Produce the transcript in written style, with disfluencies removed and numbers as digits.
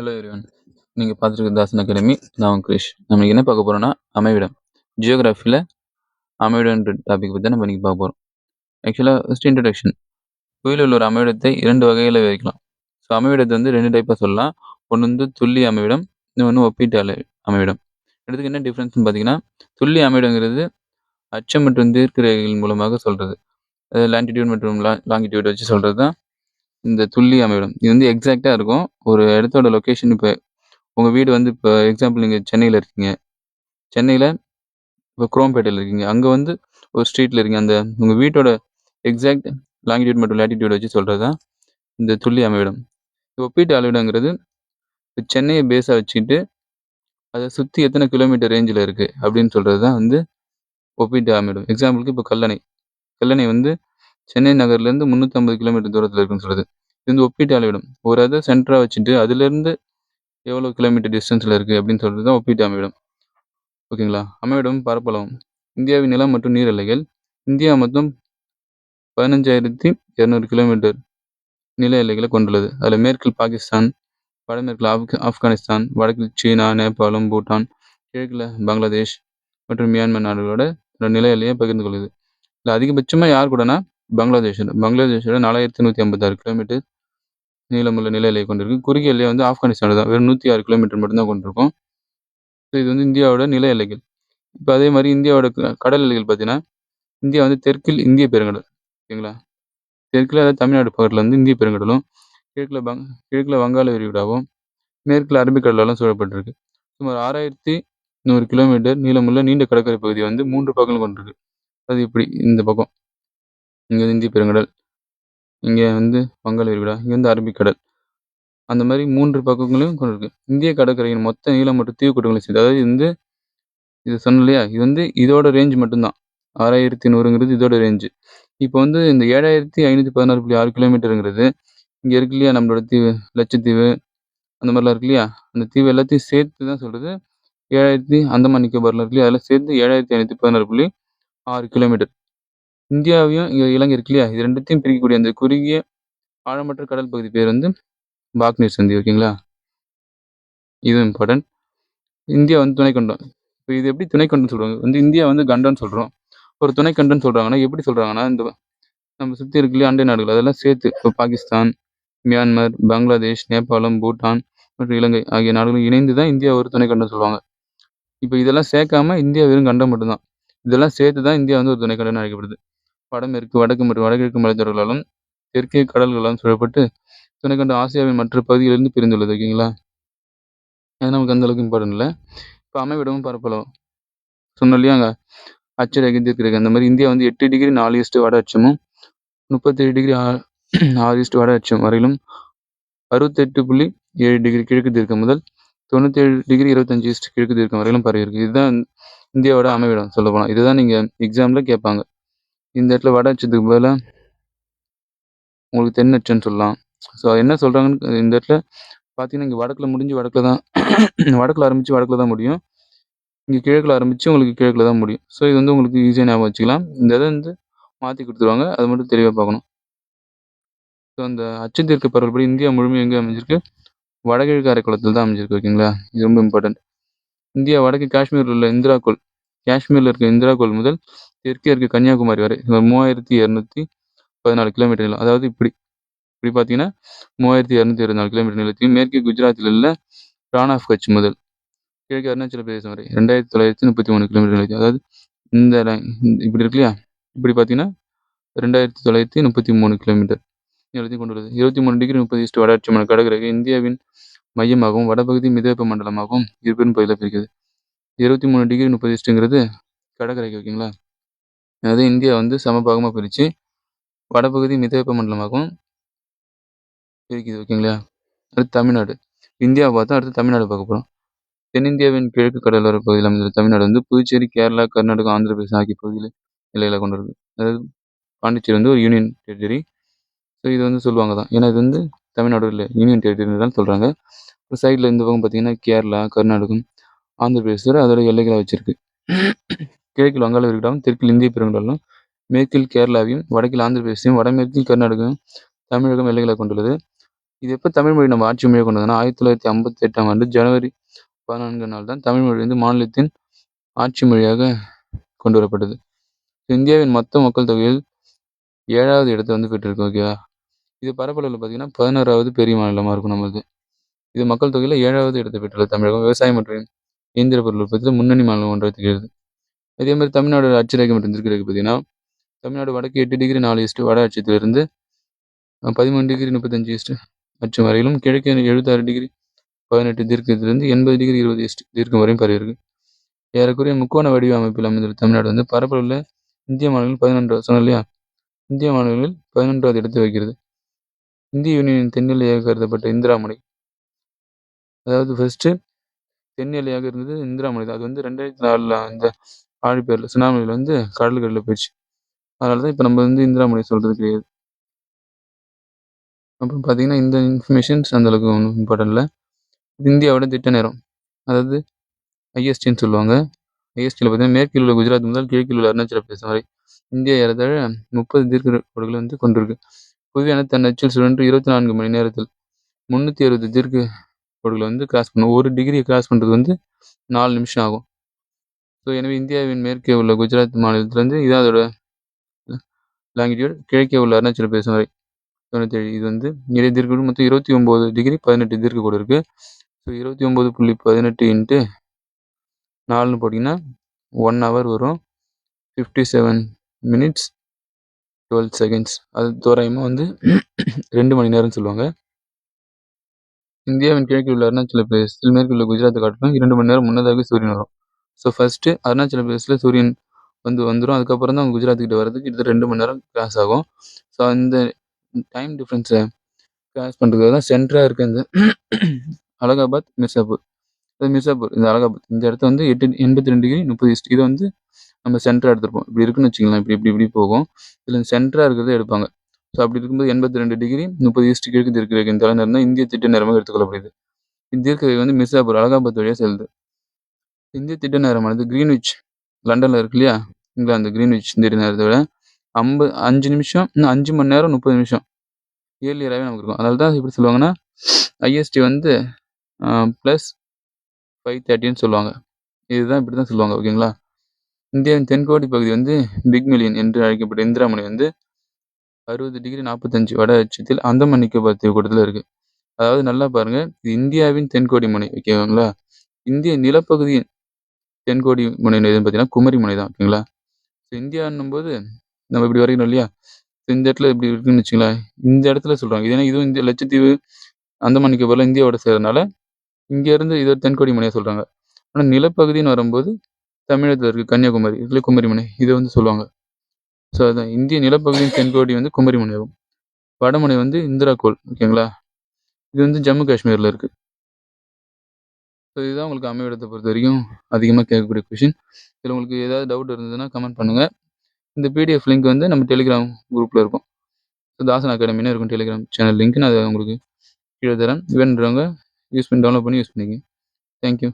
Hello everyone. நீங்கள் பார்த்துருக்க தாசன் academy. நான் கிரிஷ். நம்ம என்ன பார்க்க போகிறோம்னா அமைவிடம். ஜியோகிராஃபியில் அமைவிடம்ன்ற டாபிக் பற்றி நம்ம இன்றைக்கி பார்க்க போகிறோம். ஆக்சுவலாக ஃபஸ்ட் இன்ட்ரடக்ஷன். புவியில் உள்ள ஒரு அமைவிடத்தை 2 வகையில் விவரிக்கலாம். ஸோ அமைவிடத்தை வந்து 2 டைப்பாக சொல்லலாம். ஒன்று வந்து துல்லிய அமைவிடம், இன்னொன்று ஒப்பீட்டு அமைவிடம். ரெண்டுத்துக்கு என்ன டிஃப்ரென்ஸ்னு பார்த்தீங்கன்னா, துல்லிய அமைவிடங்கிறது அச்சம் மற்றும் தீர்க்க ரேகைகள் மூலமாக சொல்கிறது. லாங்கிடியூட் மற்றும் லாங்கிடியூட் வச்சு சொல்கிறது தான் இந்த துல்லிய அமைவிடம். இது வந்து எக்ஸாக்டாக இருக்கும். ஒரு இடத்தோட லொக்கேஷன் இப்போ உங்கள் வீடு வந்து இப்போ எக்ஸாம்பிள் நீங்கள் சென்னையில் இருக்கீங்க. சென்னையில் இப்போ குரோம்பேட்டையில் இருக்கீங்க. அங்கே வந்து ஒரு ஸ்ட்ரீட்டில் இருக்கீங்க. அந்த உங்கள் வீட்டோட எக்ஸாக்ட் லாங்கிடியூட் மற்றும் லேட்டிடியூட் வச்சு சொல்கிறது தான் இந்த துல்லிய அமைவிடம். ஒப்பீட்டு அளவிடங்கிறது இப்போ சென்னையை பேஸாக வச்சுக்கிட்டு அதை சுற்றி எத்தனை கிலோமீட்டர் ரேஞ்சில் இருக்குது அப்படின்னு சொல்கிறது தான் வந்து ஒப்பீட்டு அமைவிடம். எக்ஸாம்பிளுக்கு இப்போ கல்லணை வந்து சென்னை நகர்லேருந்து 350 கிலோமீட்டர் தூரத்தில் இருக்குன்னு சொல்கிறது. இது வந்து ஒப்பீட்டு அளவிடம். ஒரு அதை சென்டராக வச்சுட்டு அதுலேருந்து எவ்வளோ கிலோமீட்டர் டிஸ்டன்ஸில் இருக்குது அப்படின்னு சொல்கிறது தான் ஒப்பீட்டு அமைவிடம். ஓகேங்களா? அமைவிடம் பரப்பளவு. இந்தியாவின் நிலம் மற்றும் நீர் எல்லைகள். இந்தியா மொத்தம் 15,200 கிலோமீட்டர் நில எல்லைகளை கொண்டுள்ளது. அதில் மேற்கில் பாகிஸ்தான், வடமேற்கில் ஆப்கானிஸ்தான், வடக்கில் சீனா, நேபாளம், பூட்டான், கிழக்கில் பங்களாதேஷ் மற்றும் மியான்மர் நாடுகளோட நில எல்லையை பகிர்ந்து கொள்ளுது. இல்லை அதிகபட்சமாக யார் கூடனா பங்களாதேஷோட 4,156 கிலோமீட்டர் நீளமுள்ள நில எல்லையை கொண்டிருக்கு. குறுகிய எல்லையை வந்து ஆப்கானிஸ்தானோட தான் வெறும் 106 கிலோமீட்டர் மட்டும்தான் கொண்டிருக்கும். ஸோ இது வந்து இந்தியாவோட நில எல்லைகள். இப்போ அதே மாதிரி இந்தியாவோட கடல் எல்லைகள் பார்த்தீங்கன்னா, இந்தியா வந்து தெற்கில் இந்திய பெருங்கடல். ஓகேங்களா? தெற்கில் அதாவது தமிழ்நாடு பக்கத்தில் வந்து இந்திய பெருங்கடலும், கிழக்கில் வங்காள விரிகுடாவும், மேற்கில் அரபிக்கடலாலும் சூழப்பட்டிருக்கு. சுமார் 6,100 கிலோமீட்டர் நீளமுள்ள நீண்ட கடற்கரை பகுதி வந்து 3 பக்கங்களும் கொண்டிருக்கு. அது இப்படி இந்த பக்கம் இங்கே வந்து இந்திய பெருங்கடல், இங்கே வந்து வங்காள விரிகுடா, இங்கே வந்து அரபிக்கடல், அந்த மாதிரி 3 பக்கங்களையும் கொண்டிருக்கு. இந்திய கடற்கரையின் மொத்த நீளம் மற்றும் தீவுக்கூட்டங்களை சேர்த்து, அதாவது வந்து இது சொன்னோம் இல்லையா, இது வந்து இதோட ரேஞ்ச் மட்டும்தான் 6,100ங்கிறது இதோட ரேஞ்சு. இப்போ வந்து இந்த 7,516.6 கிலோமீட்டருங்கிறது இங்கே இருக்கு இல்லையா, நம்மளோட தீவு லட்சத்தீவு அந்த மாதிரிலாம் இருக்கு இல்லையா, அந்த தீவு எல்லாத்தையும் சேர்த்து தான் சொல்கிறது 7,000. அந்தமான் நிக்கோபார்லாம் இருக்கு இல்லையா, அதெல்லாம் சேர்த்து 7,516.6 கிலோமீட்டர். இந்தியாவையும் இங்கே இலங்கை இருக்கு இல்லையா, இது ரெண்டுத்தையும் பிரிக்கக்கூடிய அந்த குறுகிய ஆழமற்ற கடல் பகுதி பேர் வந்து பாக்னீர் சந்தி. ஓகேங்களா? இதுவும் இம்பார்ட்டன்ட். இந்தியா வந்து துணைக்கண்டம். இப்போ இது எப்படி துணைக்கண்டம்னு சொல்கிறாங்க வந்து, இந்தியா வந்து கண்டம்னு சொல்கிறோம். ஒரு துணைக்கண்டம்னு சொல்கிறாங்கன்னா எப்படி சொல்கிறாங்கன்னா, இந்த நம்ம சுற்றி இருக்கு இல்லையா அண்டை நாடுகள் அதெல்லாம் சேர்த்து இப்போ பாகிஸ்தான், மியான்மர், பங்களாதேஷ், நேபாளம், பூட்டான் மற்றும் இலங்கை ஆகிய நாடுகளும் இணைந்து தான் இந்தியா ஒரு துணைக்கண்டம் சொல்லுவாங்க. இப்போ இதெல்லாம் சேர்க்காம இந்தியா வெறும் கண்டம் மட்டும்தான். இதெல்லாம் சேர்த்து தான் இந்தியா வந்து ஒரு துணைக்கண்டம் அழைக்கப்படுது. வடமேற்கு, வடக்கு மற்றும் வடகிழக்கு மலைத்தொடர்களாலும் தெற்கே கடல்களாலும் சூழப்பட்டு துணைக்கண்டம் ஆசியாவின் மற்ற பகுதிகளிலிருந்து பிரிந்துள்ளது. ஓகேங்களா? அது நமக்கு அந்த அளவுக்கு இம்பார்ட்டன்ட் இல்லை. இப்போ அமைவிடமும் பரப்பளவும் சொன்னோம் இல்லையா, அங்கே அட்சரேகை, தீர்க்கரேகை, அந்த மாதிரி இந்தியா வந்து 8 டிகிரி 4 வட அச்சமும் 37 டிகிரி 6 வட அச்சம் வரையிலும் 68.7 டிகிரி கிழக்கு தீர்க்கம் முதல் 97 டிகிரி 25 கிழக்கு தீர்க்கம் வரையிலும் பரவி இருக்கு. இதுதான் இந்தியாவோட அமைவிடம் சொல்ல போனால். இதுதான் நீங்கள் எக்ஸாமில் கேட்பாங்க. இந்த இடத்துல வட அச்சத்துக்கு பதிலாக உங்களுக்கு தென் அச்சம்னு சொல்லலாம். ஸோ என்ன சொல்கிறாங்கன்னு இந்த இடத்துல பார்த்தீங்கன்னா, இங்கே வடக்கில் முடிஞ்சு வடக்கில் தான் வடக்கில் ஆரம்பித்து வடக்கில் தான் முடியும். இங்கே கிழக்கில் ஆரம்பித்து உங்களுக்கு கிழக்கில் தான் முடியும். ஸோ இது வந்து உங்களுக்கு ஈஸியாக ஞாபகம் வச்சுக்கலாம். இந்த இதை வந்து மாற்றி கொடுத்துருவாங்க, அது மட்டும் தெளிவாக பார்க்கணும். ஸோ அந்த அச்சத்திற்கு பரவல்படி இந்தியா முழுமையாக எங்கே அமைஞ்சிருக்கு, வடகிழக்கு அரைக்குளத்தில் தான் அமைஞ்சிருக்கு. ஓகேங்களா? இது ரொம்ப இம்பார்ட்டன்ட். இந்தியா வடக்கு காஷ்மீரில் உள்ள இந்திராகோல், காஷ்மீரில் இருக்க இந்திராகோல் முதல் தெற்கே இருக்க கன்னியாகுமரி வரை 3,214 கிலோமீட்டர் நீளம். அதாவது இப்படி பார்த்தீங்கன்னா 3,224 கிலோமீட்டர் நீளத்தையும், மேற்கே குஜராத்தில் உள்ள ரான் ஆஃப் கட்ச் முதல் கிழக்கு அருணாச்சல பிரதேசம் வரை 2,933 கிலோமீட்டர் நீளத்தையும், அதாவது இந்த இப்படி இருக்கு இல்லையா, இப்படி பார்த்தீங்கன்னா 2,933 கிலோமீட்டர் நீளத்தையும் கொண்டுள்ளது. 23 டிகிரி 30 வட அச்சமான கடற்கரை இந்தியாவின் மையமாகவும் வடபகுதி மிதவெப்ப மண்டலமாகவும் இருபெரும் பகுதியில் பிரிக்கிறது. 23 டிகிரி 30ங்கிறது கடற்கரைக்கு. ஓகேங்களா? அதாவது இந்தியா வந்து சமபாகமாக பிரித்து வடபகுதி மிதவெப்ப மண்டலமாகவும் பிரிக்குது. ஓகேங்களா? அடுத்து தமிழ்நாடு. இந்தியாவை பார்த்தா அடுத்து தமிழ்நாடு பார்க்க போகிறோம். தென்னிந்தியாவின் கிழக்கு கடலோர பகுதியில் அமைந்துள்ள தமிழ்நாடு வந்து புதுச்சேரி, கேரளா, கர்நாடகா, ஆந்திர பிரதேசம் ஆகிய பகுதியில் எல்லைகளை கொண்டிருக்கு. அதாவது பாண்டிச்சேரி வந்து ஒரு யூனியன் டெரிட்டரி. ஸோ இது வந்து சொல்லுவாங்க தான், ஏன்னா இது வந்து தமிழ்நாடு இல்லை யூனியன் டெரிட்டரின்னு தான் சொல்கிறாங்க. இப்போ சைடில் இந்த பக்கம் பார்த்தீங்கன்னா கேரளா, கர்நாடகம், ஆந்திர பிரதேசம் அதோட எல்லைகளை வச்சிருக்கு. கிழக்கில் வங்காள விரிகுடாவும், தெற்கில் இந்திய பெருங்கடலும், மேற்கில் கேரளாவையும், வடக்கில் ஆந்திர பிரதேசத்தையும், வடமேற்கில் கர்நாடகம், தமிழகம் எல்லைகளை கொண்டுள்ளது. இது எப்போ தமிழ் மொழி நம்ம ஆட்சி மொழியாக கொண்டு வந்தோம்னா 1958ஆம் ஆண்டு ஜனவரி 14 நாள் தான் தமிழ் மொழி வந்து மாநிலத்தின் ஆட்சி மொழியாக கொண்டு வரப்பட்டது. இந்தியாவின் மொத்த மக்கள் தொகையில் 7வது இடத்தை வந்து பெற்றிருக்கு. ஓகேவா? இது பரப்பளவில் பார்த்தீங்கன்னா 16வது பெரிய மாநிலமாக இருக்கும் நம்மளுது. இது மக்கள் தொகையில் 7வது இடத்தை பெற்றுள்ளது. தமிழகம் விவசாயம் மற்றும் இயந்திர பொருள் உற்பத்தியில் முன்னணி மாநிலம் ஒன்றாக திகழ்கிறது. அதே மாதிரி தமிழ்நாடு அட்சரேகை மற்றும் தெற்கு பார்த்தீங்கன்னா தமிழ்நாடு வடக்கு 8 டிகிரி 4 வட அச்சத்திலிருந்து 13 டிகிரி 35 அச்சம் வரையிலும், கிழக்கு 76 டிகிரி 18 தீர்க்கத்திலிருந்து 80 டிகிரி 20 தீர்க்கம் வரையும் பரவி இருக்கு. ஏறக்குறைய முக்கோண வடிவ அமைப்பில் அமைந்துள்ள தமிழ்நாடு வந்து பரப்பளவில் இந்திய மாநிலங்கள் 11 சொன்னோம் இல்லையா, இந்திய மாநிலங்களில் 11வது இடத்தை வகிக்கிறது. இந்திய யூனியனின் தென்னிலையாக கருதப்பட்ட இந்திரா முனை, அதாவது ஃபர்ஸ்ட் தென்னிலையாக இருந்தது இந்திரா முனை தான். அது வந்து 2004 இந்த ஆழிப்பேரில் சுனாமியில் வந்து கடலுக்கடியில் போயிடுச்சு. அதனால தான் இப்போ நம்ம வந்து இந்திரா முனை சொல்கிறது கிடையாது. அப்புறம் பார்த்தீங்கன்னா இந்த இன்ஃபர்மேஷன்ஸ் அந்தளவுக்கு ஒன்றும் இம்பார்ட்டன்ட் இல்லை. இந்தியாவோட திட்ட நேரம், அதாவது ஐஎஸ்டின்னு சொல்லுவாங்க. ஐஎஸ்டியில் பார்த்தீங்கன்னா மேற்கில் உள்ள குஜராத் முதல் கிழக்கில் உள்ள அருணாச்சல பிரதேசம் வரை இந்தியா ஏறத்தாழ 30 தீர்க்க கோடுகளை வந்து கொண்டிருக்கு. புவியான தன் அச்சில் சுழன்று 24 மணி நேரத்தில் 360 தீர்க்க கோடுகளை வந்து கிராஸ் பண்ணும். 1 டிகிரியை கிராஸ் பண்ணுறது வந்து 4 நிமிஷம் ஆகும். ஸோ எனவே இந்தியாவின் மேற்கே உள்ள குஜராத் மாநிலத்திலேருந்து இதான் அதோட லாங்கிடியூட். கிழக்கே உள்ள அருணாச்சல பிரதேசம் வரை 97. இது வந்து நிறைய தீர்க்க மொத்தம் 29 டிகிரி 18 தீர்க்க கோடு இருக்குது. ஸோ 29.18 இன்ட்டு 4ன்னு போட்டிங்கன்னா 1 hour வரும். 57 minutes 12 seconds. அது தோராயமாக வந்து 2 மணி நேரம்னு சொல்லுவாங்க. இந்தியாவின் கிழக்கில் உள்ள அருணாச்சல பிரதேசத்தில் மேற்கில் உள்ள குஜராத்தை காட்டிலும் 2 மணி நேரம் முன்னதாக சூரியன் வரும். ஸோ ஃபர்ஸ்ட்டு அருணாச்சல பிரதேசத்தில் சூரியன் வந்துடும். அதுக்கப்புறம் தான் குஜராத்துக்கிட்ட வரதுக்கு கிட்டத்தட்ட 2 மணி நேரம் கிராஸ் ஆகும். ஸோ அந்த டைம் டிஃப்ரென்ஸை கிராஸ் பண்ணுறதுக்காக தான் சென்டராக இருக்க இந்த அலகாபாத் மிர்சாப்பூர். இந்த அலகாபாத் இந்த இடத்த வந்து 82 டிகிரி 30 இதை வந்து நம்ம சென்டராக எடுத்துருப்போம். இப்படி இருக்குன்னு வச்சுக்கலாம். இப்படி போகும். இதில் சென்டராக இருக்கிறத எடுப்பாங்க. ஸோ அப்படி இருக்கும்போது 82 டிகிரி 30 கிழக்கு தெற்கு ரேகை இந்த நேரம் தான் இந்திய திட்ட நேரமாக எடுத்துக்கொள்ளப்படுது. இந்த தீர்க்க ரேகை வந்து மிர்சாப்பூர் அலகாபாத் வழியாக செல்லுது. இந்திய திட்ட நேரமானது கிரீன்விச் லண்டனில் இருக்கு இல்லையா, இங்கிலாந்து கிரீன்விச் திட்ட நேரத்தை விட 5 நிமிஷம் இன்னும் 5 மணி நேரம் 30 நிமிஷம் ஏர்லியராகவே நமக்கு இருக்கும். அதனால தான் எப்படி சொல்லுவாங்கன்னா ஐஎஸ்டி வந்து +530ன்னு சொல்லுவாங்க. இதுதான் இப்படி தான் சொல்லுவாங்க. ஓகேங்களா? இந்தியாவின் தென்கோடி பகுதி வந்து பிக் மில்லியன் என்று அழைக்கப்பட்ட இந்திரா முனை வந்து 60 டிகிரி 45 வட அச்சத்தில் அந்தமான் நிக்கோபார் தீவுக்கூட்டத்தில் இருக்குது. அதாவது நல்லா பாருங்கள், இது இந்தியாவின் தென்கோடி முனை. ஓகேங்களா? இந்திய நிலப்பகுதியின் தென்கோடி முனை எதுன்னு பார்த்தீங்கன்னா குமரி முனை தான். ஓகேங்களா? ஸோ இந்தியான்னும் போது நம்ம இப்படி வரைக்கணும் இல்லையா, இந்த இடத்துல இப்படி இருக்குன்னு வச்சுங்களேன், இந்த இடத்துல சொல்கிறாங்க. ஏன்னா இதுவும் இந்த லட்சத்தீவு அந்தமான் நிக்கோபாரில் இந்தியாவோட சேர்றதுனால இங்கேருந்து இது தென்கோடி முனையாக சொல்கிறாங்க. ஆனால் நிலப்பகுதின்னு வரும்போது தமிழகத்தில் இருக்குது கன்னியாகுமரி, இதில் குமரி முனை இதை வந்து சொல்லுவாங்க. ஸோ அதுதான் இந்திய நிலப்பகுதியின் தென்கோடி வந்து குமரி முனை ஆகும். வடமுனை வந்து இந்திரா கோல். ஓகேங்களா? இது வந்து ஜம்மு காஷ்மீரில் இருக்குது. ஸோ இதுதான் உங்களுக்கு அமைவிடத்தை பொறுத்த வரைக்கும் அதிகமாக கேட்கக்கூடிய கொஷின். இதில் உங்களுக்கு ஏதாவது டவுட் இருந்ததுன்னா கமெண்ட் பண்ணுங்கள். இந்த பிடிஎஃப் லிங்க் வந்து நம்ம டெலிகிராம் குரூப்பில் இருக்கும். ஸோ தாசன் அகாடமின்னு இருக்கும் டெலிகிராம் சேனல் லிங்க். நான் அதை உங்களுக்கு கீழே தரேன். வேணுன்றவங்க டவுன்லோட் பண்ணி யூஸ் பண்ணிக்கங்க. தேங்க்யூ.